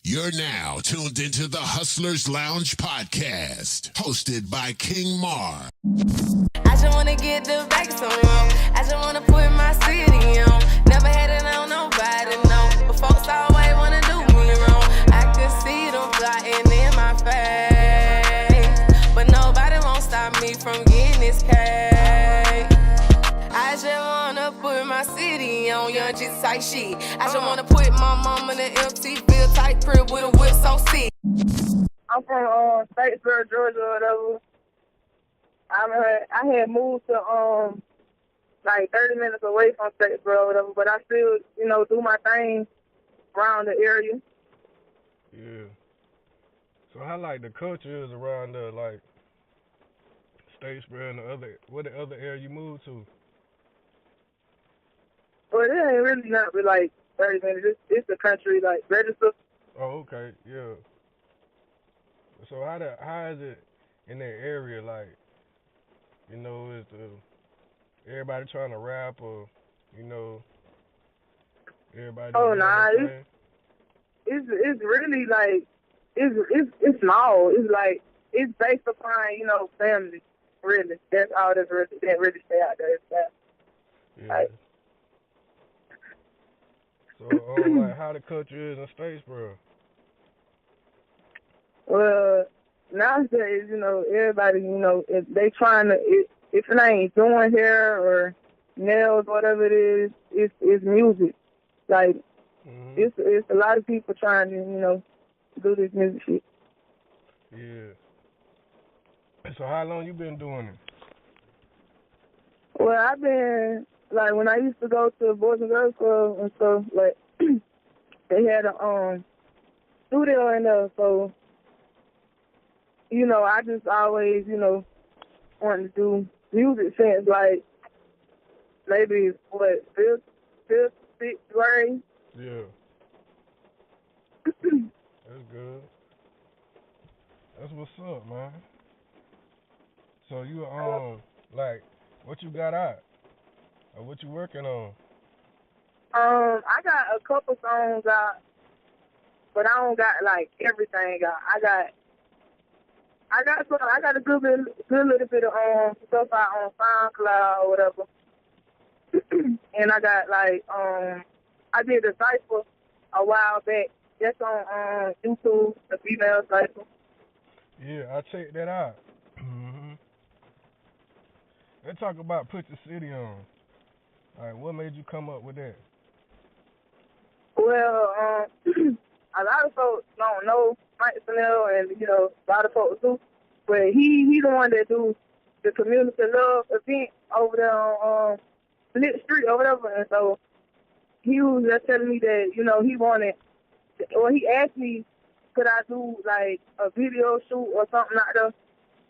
You're now tuned into the Hustlers Lounge podcast, hosted by King Mar. I just wanna get the racks on. I just wanna put my city on. Never had it on nobody, no. But folks always wanna do me wrong. I could see them plotting in my face, but nobody won't stop me from getting this cake. I just wanna put my city on, young G type shit. I just wanna put my mom in the empty field type crib with a whip so sick. I'm from Statesboro, Georgia, or whatever. I had moved to like 30 minutes away from Statesboro or whatever, but I still, do my thing around the area. Yeah. So how like the culture is around the like Statesboro and what the other area you moved to? But it ain't really not but like 30 minutes. It's the country, like register. Oh, okay, yeah. So how is it in that area? Like, is everybody trying to rap or everybody? Oh nah, it's really like it's small. It's like it's based upon family. Really, that's all that really stay out there. It's that. Yeah. Like, so, like how the culture is in Statesboro? Well, nowadays, everybody, if they trying to, if it ain't doing hair or nails, whatever it is, it's music. Like, it's a lot of people trying to, do this music shit. Yeah. So how long you been doing it? Well, I've been, like, when I used to go to Boys and Girls Club and stuff, like, they had a studio in there, so, I just always, wanted to do music since, like, maybe, fifth, sixth grade. Yeah. That's good. That's what's up, man. So you, like, what you got out? Or what you working on? I got a couple songs out, but I don't got, like, everything out. I got a good little bit of stuff out on SoundCloud or whatever. And I got like I did a cipher a while back. That's on YouTube, the female cipher. Yeah, I checked that out. They talk about Put the City on. Alright, what made you come up with that? Well, a lot of folks don't know Mike Snell, and a lot of folks do. But he the one that do the community love event over there on Lit Street or whatever. And so he was just telling me that he wanted. Well, he asked me could I do like a video shoot or something like that,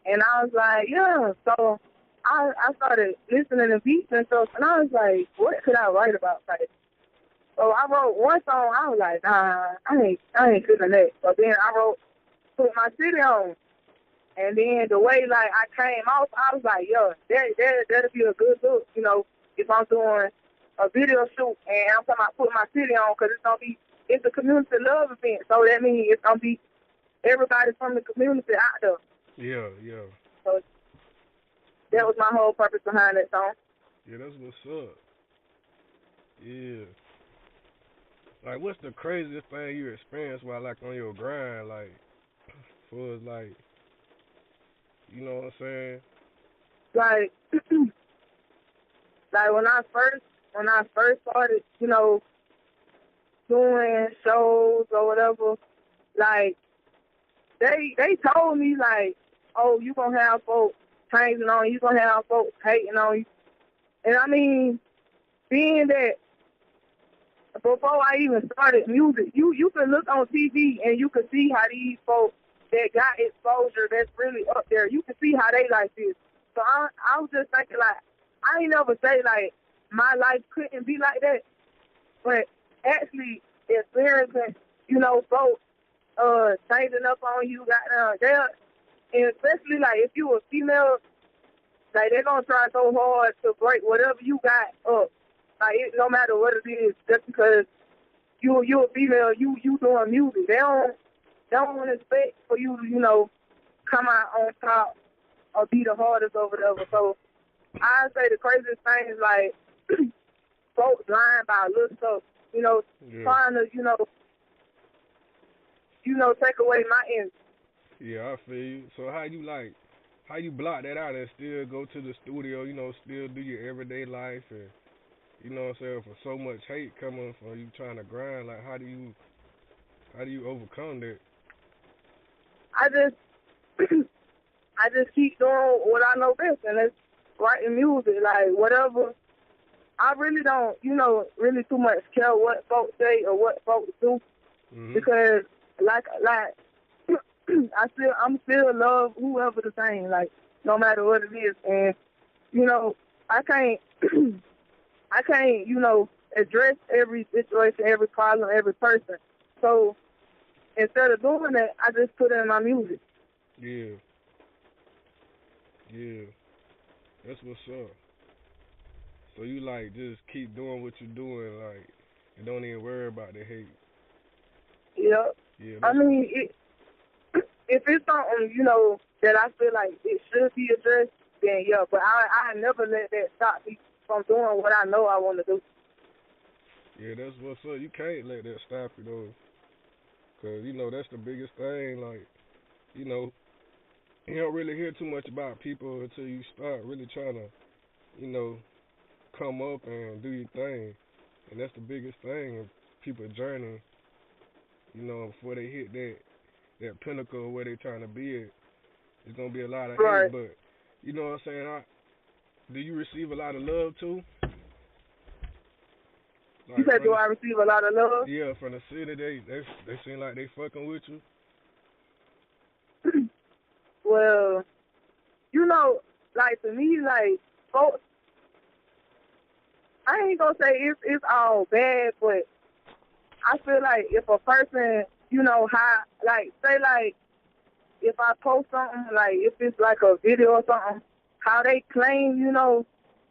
and I was like, yeah. So I started listening to beats and stuff, and I was like, what could I write about? Like, so I wrote one song. I was like, nah, I ain't feeling that. So then I wrote Put My City On. And then the way, like, I came off, I was like, yo, that'll be a good look, if I'm doing a video shoot and I'm talking about Put My City On, because it's a community love event. So that means it's going to be everybody from the community out there. Yeah, yeah. So that was my whole purpose behind that song. Yeah, that's what's up. Yeah. Like, what's the craziest thing you experienced while, like, on your grind, like, for, like, you know what I'm saying? Like, like when I first started, doing shows or whatever, like, they told me, like, oh, you gonna have folks changing on you, gonna have folks hating on you. And I mean, being that before I even started music, you can look on TV and you can see how these folks that got exposure that's really up there, you can see how they like this. So I was just thinking, like, I ain't never say, like, my life couldn't be like that. But actually experiencing, folks changing up on you, and especially, like, if you a female, like, they're going to try so hard to break whatever you got up. Like, no matter what it is, just because you a female, you doing music. They don't expect for you to, you know, come out on top or be the hardest or whatever. So I say the craziest thing is like folks lying about little stuff, you know, trying to, you know, take away my energy. Yeah, I feel you. So how you block that out and still go to the studio, you know, still do your everyday life and you know what I'm saying, for so much hate coming from you trying to grind, like how do you overcome that? I just I just keep doing what I know best, and it's writing music, like whatever. I really don't, you know, really too much care what folks say or what folks do, because like I'm still love whoever the same, like no matter what it is, and you know I can't you know address every situation, every problem, every person. So instead of doing that, I just put it in my music. Yeah. Yeah. That's what's up. So you like just keep doing what you're doing, like, and don't even worry about the hate. Yeah. Yeah. I mean, if it's something, you know, that I feel like it should be addressed, then yeah. But I never let that stop me from doing what I know I want to do. Yeah, that's what's up. You can't let that stop you though, cause you know that's the biggest thing. Like, you know, you don't really hear too much about people until you start really trying to, you know, come up and do your thing, and that's the biggest thing in people's journey. You know, before they hit that pinnacle where they're trying to be at, it's gonna be a lot of Right. hate. But you know what I'm saying? Do you receive a lot of love too? Like, you said, do I receive a lot of love? Yeah, from the city, they seem like they fucking with you. Well, you know, like to me, like folks, I ain't gonna say it's all bad, but I feel like if a person, you know, like say like if I post something, like if it's like a video or something, how they claim, you know,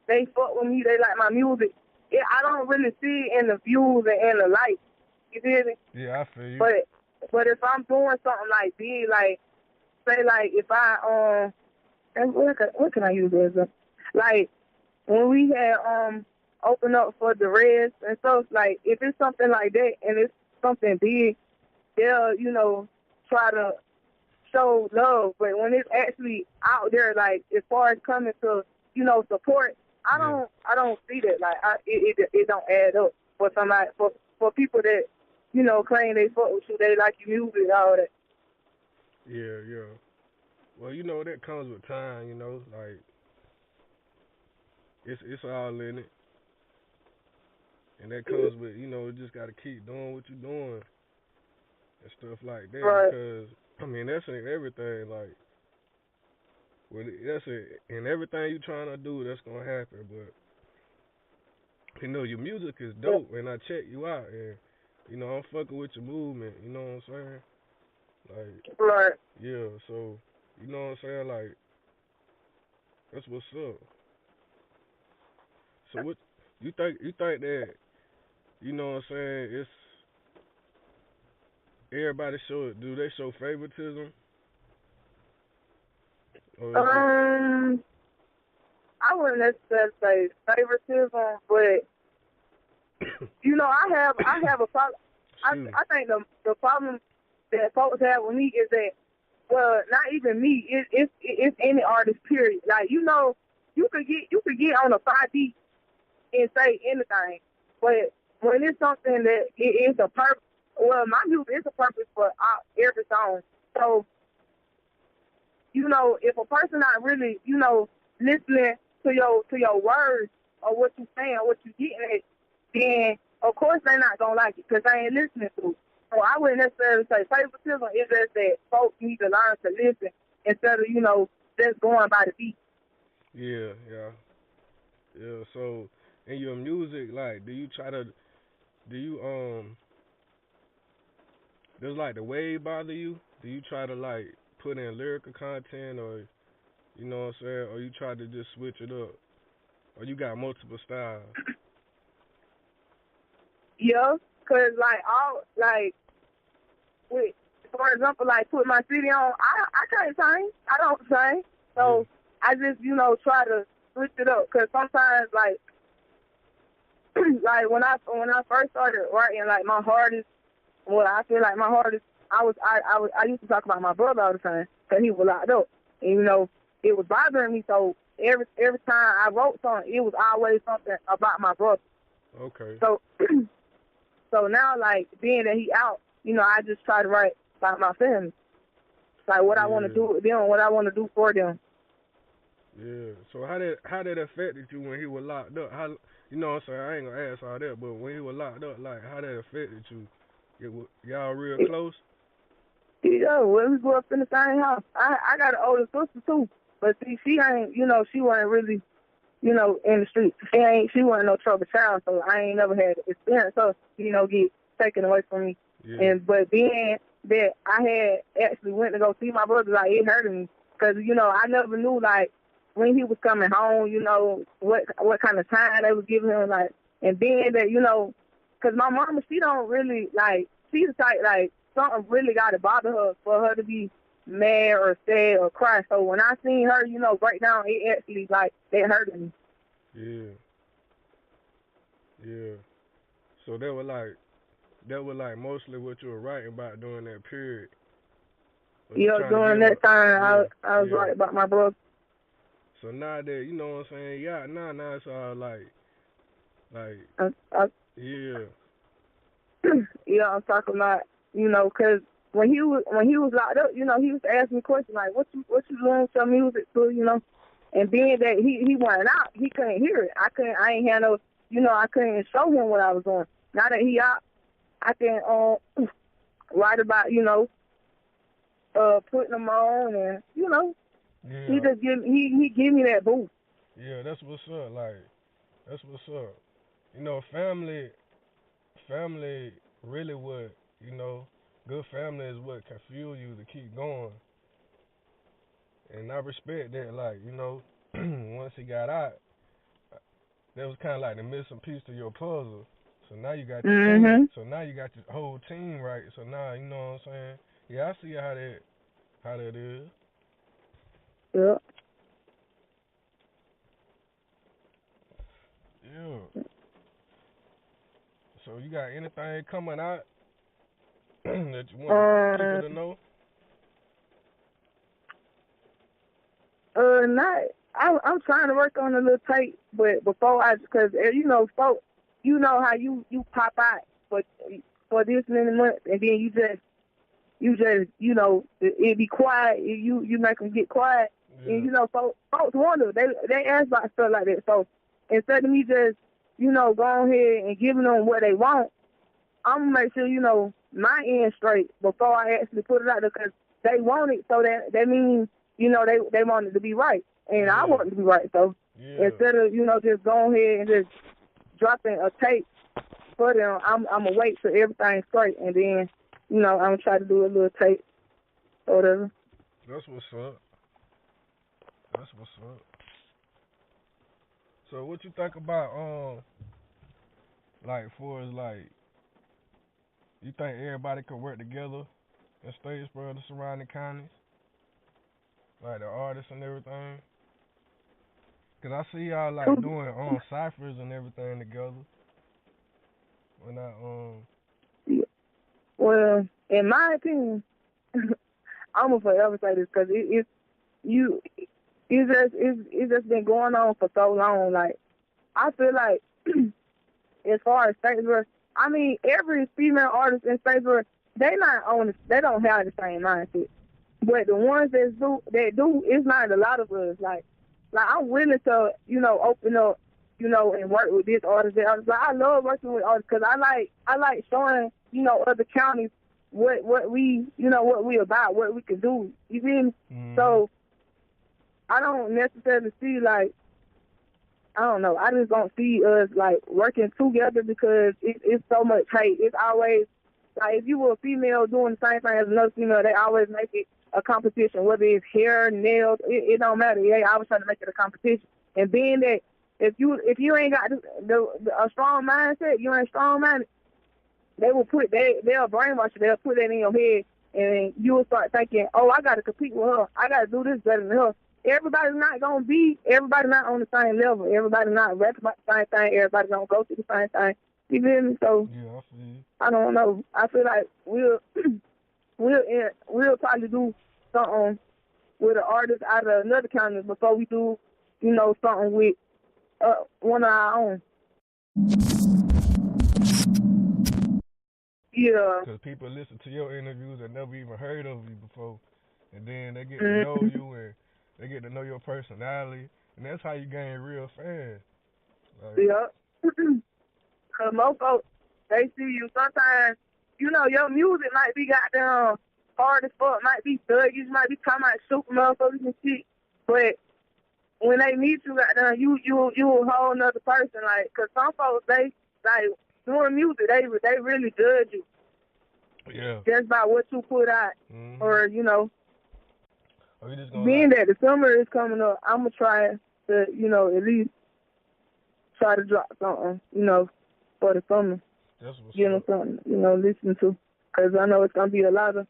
they fuck with me, they like my music. I don't really see it in the views and in the likes. You feel me? Yeah, I feel you. But if I'm doing something like big, like say like if I what can I use as a, like when we had opened up for the Reds and stuff, like if it's something like that and it's something big, they'll, you know, try to show love. But when it's actually out there, like as far as coming to, you know, support, I don't see that. Like it don't add up for somebody, for people that, you know, claim they fuck with you, they like your music, all that. Yeah. Well, you know that comes with time. You know, like it's all in it, and that comes with, you know, you just gotta keep doing what you're doing and stuff like that. Right. Because I mean that's in everything. Like, that's it. In everything you're trying to do, that's gonna happen. But you know your music is dope, and I check you out, and you know I'm fucking with your movement. You know what I'm saying? Like, Right. yeah. So you know what I'm saying? Like, that's what's up. So what you think? You think that, you know what I'm saying? It's everybody do they show favoritism? I wouldn't necessarily say favoritism, but you know, I have a problem. I think the problem that folks have with me is that, well, not even me. It's any artist. Period. Like, you know, you could get on a 5D and say anything, but when it's something that it is a purpose, well, my music is a purpose for every song. So, you know, if a person not really, you know, listening to your words or what you saying or what you getting at, then of course they're not gonna like it because they ain't listening to it. So I wouldn't necessarily say favoritism. It's just that folks need to learn to listen instead of, you know, just going by the beat. Yeah. So in your music, like, does like the wave bother you? Do you try to like put in lyrical content, or you know what I'm saying, or you try to just switch it up, or you got multiple styles? Yeah, cause with, for example, like put my city on, I can't sing. I don't sing, so I just try to switch it up. Cause sometimes like like when I first started writing, like my hardest, I feel like my hardest, I used to talk about my brother all the time because he was locked up, and it was bothering me. So every time I wrote something, it was always something about my brother. Okay. So so now, like being that he out, I just try to write about my family, like what I want to do with them, what I want to do for them. Yeah. So how did it affected you when he was locked up? How you know what I'm saying? I ain't gonna ask all that, but when he was locked up, like how that affected you? Y'all real close? Yeah, well, we grew up in the same house. I got an older sister too, but see, she ain't, she wasn't really, in the streets. She wasn't no trouble child, so I ain't never had experience her, get taken away from me. Yeah. But being that I had actually went to go see my brother, like it hurted me, cause I never knew like when he was coming home, what kind of time they was giving him, like, and being that cause my mama, she don't really like, she's the type like something really got to bother her for her to be mad or sad or cry. So when I seen her, break down, it actually like it hurted me. Yeah. Yeah. So that was like mostly what you were writing about during that period. During that time, I was writing about my brother. So now that you know what I'm saying, now it's all like, yeah. Yeah, I'm talking about, cause when he was locked up, he used to ask me questions like, what you doing with your music too, and being that he went out, he couldn't hear it. I ain't had no, I couldn't show him what I was doing. Now that he out, I can write about, putting them on, and he just he give me that boost. Yeah, that's what's up. Like, that's what's up. Family really what good family is what can fuel you to keep going. And I respect that. Like, once he got out, that was kind of like the missing piece to your puzzle. So now you got your team. So now you got your whole team right. So now you know what I'm saying. Yeah, I see how that is. Yeah. Yeah. So you got anything coming out that you want people to know? Not. I'm trying to work on a little tape, but before because folks, how you pop out for this many months, and then you just it be quiet. You make them get quiet, and folks wonder. They ask about stuff like that. So instead of me just go ahead and giving them what they want, I'm gonna make sure my end straight before I actually put it out there, because they want it. So that means they want it to be right, and I want it to be right. So instead of just going ahead and just dropping a tape for them, I'm gonna wait till everything's straight, and then I'm gonna try to do a little tape or whatever. That's what's up. So what you think about like for as like you think everybody could work together in Statesboro, the surrounding counties, like the artists and everything? Cause I see y'all like doing ciphers and everything together. When Well, in my opinion, I'm gonna forever say this, because it's just been going on for so long. Like, I feel like as far as Statesboro, I mean, every female artist in Statesboro, they don't have the same mindset. But the ones that do, it's not a lot of us. Like I'm willing to, open up, and work with this artist, that artist. Like, I love working with artists, because I like showing, other counties what we, what we about, what we can do. You feel me? Mm-hmm. So I don't necessarily see, like, I don't know. I just don't see us, like, working together, because it's so much hate. It's always, like, if you were a female doing the same thing as another female, they always make it a competition, whether it's hair, nails, it don't matter. They always try to make it a competition. And being that if you ain't got a strong mindset, you ain't strong-minded, will they'll brainwash you. They'll put that in your head, and you will start thinking, oh, I got to compete with her. I got to do this better than her. Everybody's not on the same level. Everybody's not rapping about the same thing. Everybody's don't go through the same thing. You feel me? So Yeah, I feel you. I don't know. I feel like we'll probably do something with an artist out of another county before we do, something with one of our own. Yeah. Because people listen to your interviews and never even heard of you before, and then they get to know you and they get to know your personality, and that's how you gain real fans. Like, Yeah. Because most folks, they see you sometimes, your music might be goddamn hard as fuck, might be thuggish, might be talking about shooting motherfuckers and shit, but when they meet you, goddamn, you a whole nother person, like, because some folks, they, like, doing music, they really judge you. Yeah. Just by what you put out. Mm-hmm. Or, being that the summer is coming up, I'm going to try to, at least try to drop something, for the summer. That's what's Give them something, listen to. Because I know it's going to be a lot of,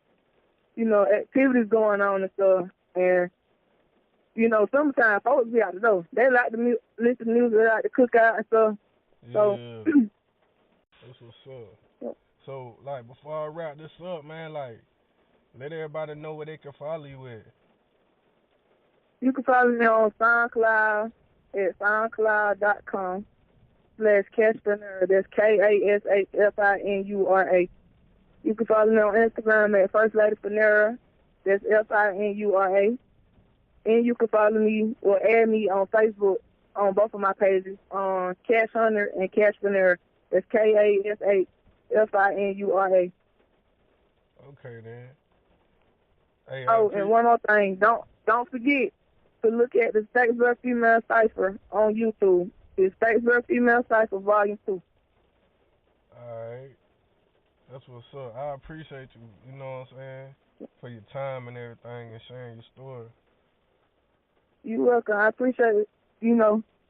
activities going on and stuff. And, sometimes folks be out the door. They like to listen to music, they like to cook out and stuff. Yeah. So, that's what's up. Yeah. So, like, before I wrap this up, man, like, let everybody know where they can follow you at. You can follow me on SoundCloud at soundcloud.com/Kashfinura. That's KASHFINURA. You can follow me on Instagram at First Lady Finura. That's FINURA. And you can follow me or add me on Facebook on both of my pages on Kash Hunter and Kash Finura. That's KASHFINURA. Okay, then. Hey, and one more thing. Don't forget to look at the Statesboro Female Cypher on YouTube. It's Statesboro Female Cypher Volume 2. Alright. That's what's up. I appreciate you, you know what I'm saying, for your time and everything and sharing your story. You're welcome. I appreciate it,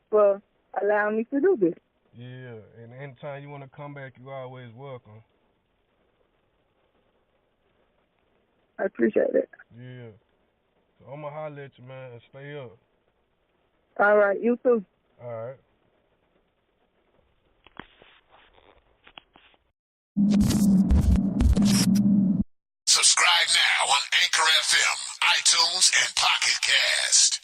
for allowing me to do this. Yeah, and anytime you want to come back, you're always welcome. I appreciate it. Yeah. So I'm going to holler at you, man, and stay up. All right. You too. All right. Subscribe now on Anchor FM, iTunes, and Pocket Cast.